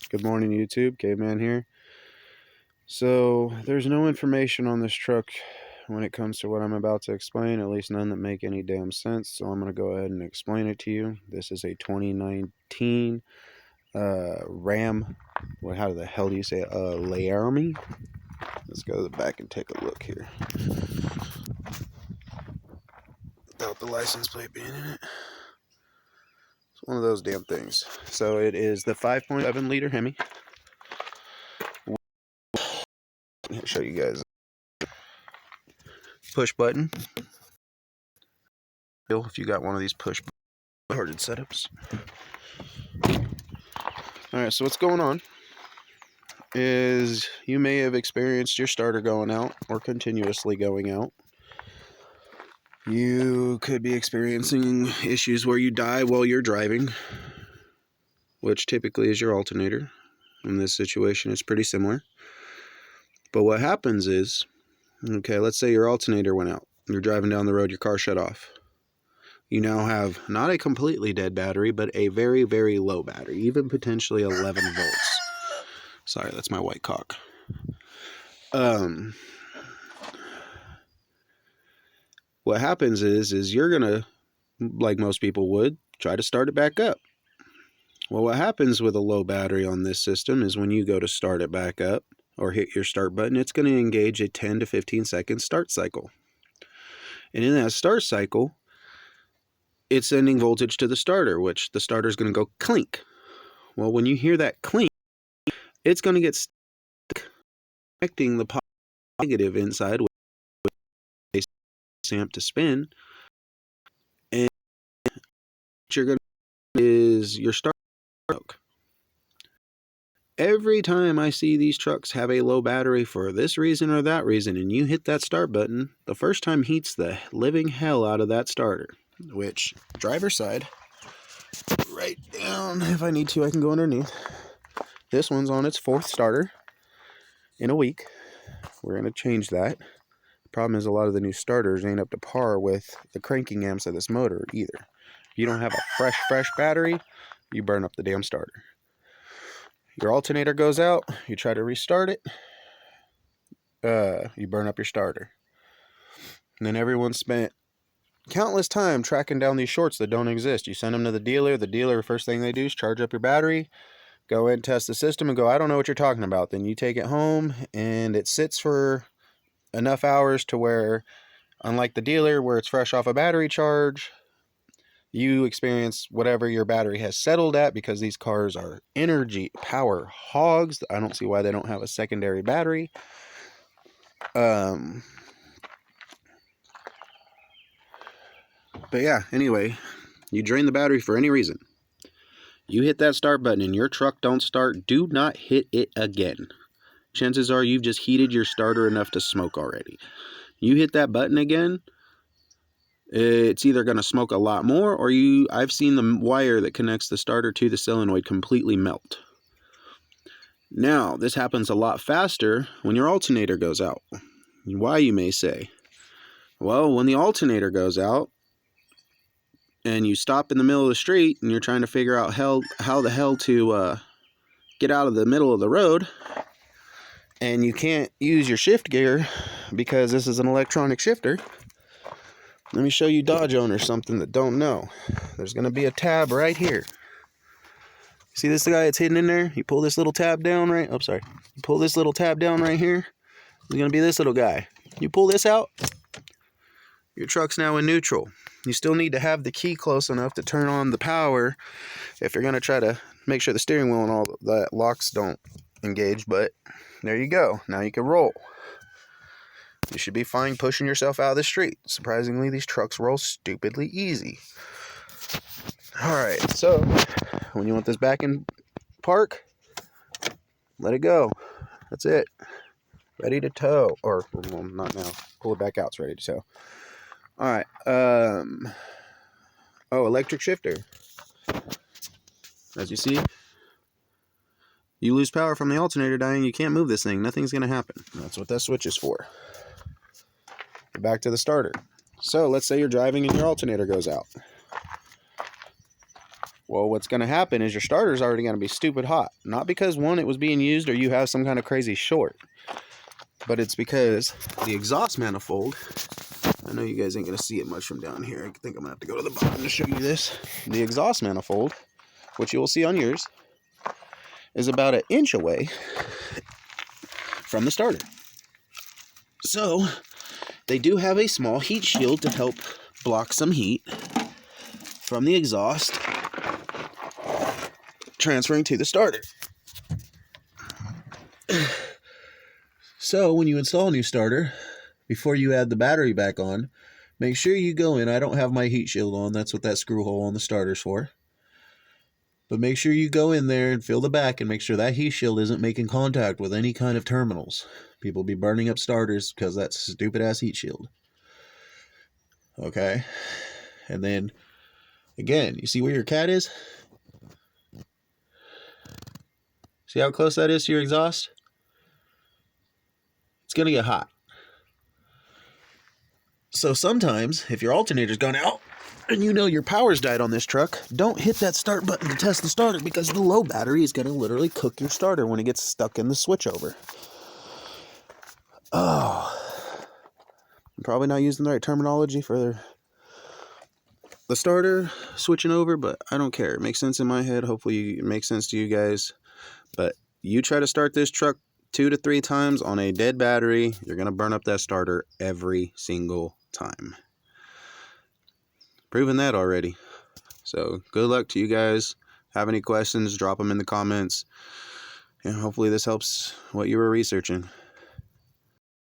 Good morning, YouTube. Caveman here. So, there's no information on this truck when it comes to what I'm about to explain, at least none that make any damn sense, so I'm going to go ahead and explain it to you. This is a 2019 Ram, how the hell do you say it? Laramie? Let's go to the back and take a look here. Without the license plate being in it. It's one of those damn things. So it is the 5.7 liter Hemi. I'll show you guys. Push button. If you got one of these push button setups. Alright, so what's going on is you may have experienced your starter going out or continuously going out. You could be experiencing issues where you die while you're driving, which typically is your alternator. In this situation, it's pretty similar. But what happens is, okay, let's say your alternator went out. You're driving down the road, your car shut off. You now have not a completely dead battery, but a very, very low battery, even potentially 11 volts. Sorry, that's my white cock. What happens is you're gonna, like most people would, try to start it back up. Well, what happens with a low battery on this system is when you go to start it back up or hit your start button, it's going to engage a 10 to 15 second start cycle. And in that start cycle, it's sending voltage to the starter, which the starter is going to go clink. Well, when you hear that clink, it's going to get stuck connecting the negative inside with a amp to spin, and what you're going to is your starter broke. Every time I see these trucks have a low battery for this reason or that reason, and you hit that start button, the first time heats the living hell out of that starter, which, driver's side, right down, if I need to, I can go underneath. This one's on its 4th starter in a week. We're going to change that. The problem is a lot of the new starters ain't up to par with the cranking amps of this motor either. If you don't have a fresh battery, you burn up the damn starter. Your alternator goes out, you try to restart it, you burn up your starter. And then everyone spent countless time tracking down these shorts that don't exist. You send them to the dealer, first thing they do is charge up your battery, go ahead and test the system and go, I don't know what you're talking about. Then you take it home and it sits for enough hours to where, unlike the dealer where it's fresh off a battery charge, you experience whatever your battery has settled at, because these cars are energy power hogs. I don't see why they don't have a secondary battery. But yeah, anyway, you drain the battery for any reason. You hit that start button and your truck don't start, do not hit it again. Chances are you've just heated your starter enough to smoke already. You hit that button again, it's either going to smoke a lot more, or I've seen the wire that connects the starter to the solenoid completely melt. Now, this happens a lot faster when your alternator goes out. Why, you may say? Well, when the alternator goes out and you stop in the middle of the street and you're trying to figure out how the hell to get out of the middle of the road, and you can't use your shift gear because this is an electronic shifter. Let me show you Dodge owners something that don't know. There's going to be a tab right here. See this guy that's hidden in there? You pull this little tab down right... Oh, sorry. You pull this little tab down right here. There's going to be this little guy. You pull this out, your truck's now in neutral. You still need to have the key close enough to turn on the power if you're going to try to make sure the steering wheel and all the locks don't engage. But there you go. Now you can roll. You should be fine pushing yourself out of the street. Surprisingly, these trucks roll stupidly easy. Alright, so when you want this back in park, let it go. That's it. Ready to tow. Or, well, not now. Pull it back out, it's ready to tow. Alright, electric shifter. As you see, you lose power from the alternator dying, you can't move this thing. Nothing's going to happen. That's what that switch is for. Back to the starter. So let's say you're driving and your alternator goes out. Well, what's going to happen is your starter's already going to be stupid hot. Not because, one, it was being used or you have some kind of crazy short, but it's because the exhaust manifold, I know you guys ain't going to see it much from down here. I think I'm going to have to go to the bottom to show you this. The exhaust manifold, which you will see on yours, is about 1 inch away from the starter. So, they do have a small heat shield to help block some heat from the exhaust transferring to the starter. So when you install a new starter, before you add the battery back on, make sure you go in. I don't have my heat shield on. That's what that screw hole on the starter's for. But make sure you go in there and feel the back and make sure that heat shield isn't making contact with any kind of terminals. People be burning up starters because that stupid ass heat shield. Okay? And then, again, you see where your cat is? See how close that is to your exhaust? It's going to get hot. So sometimes, if your alternator's gone out, and you know your power's died on this truck, don't hit that start button to test the starter because the low battery is going to literally cook your starter when it gets stuck in the switchover. Oh. I'm probably not using the right terminology for the starter switching over, but I don't care. It makes sense in my head. Hopefully it makes sense to you guys. But you try to start this truck 2 to 3 times on a dead battery, you're going to burn up that starter every single time. Proven that already. So good luck to you guys. Have any questions, drop them in the comments. And hopefully this helps what you were researching.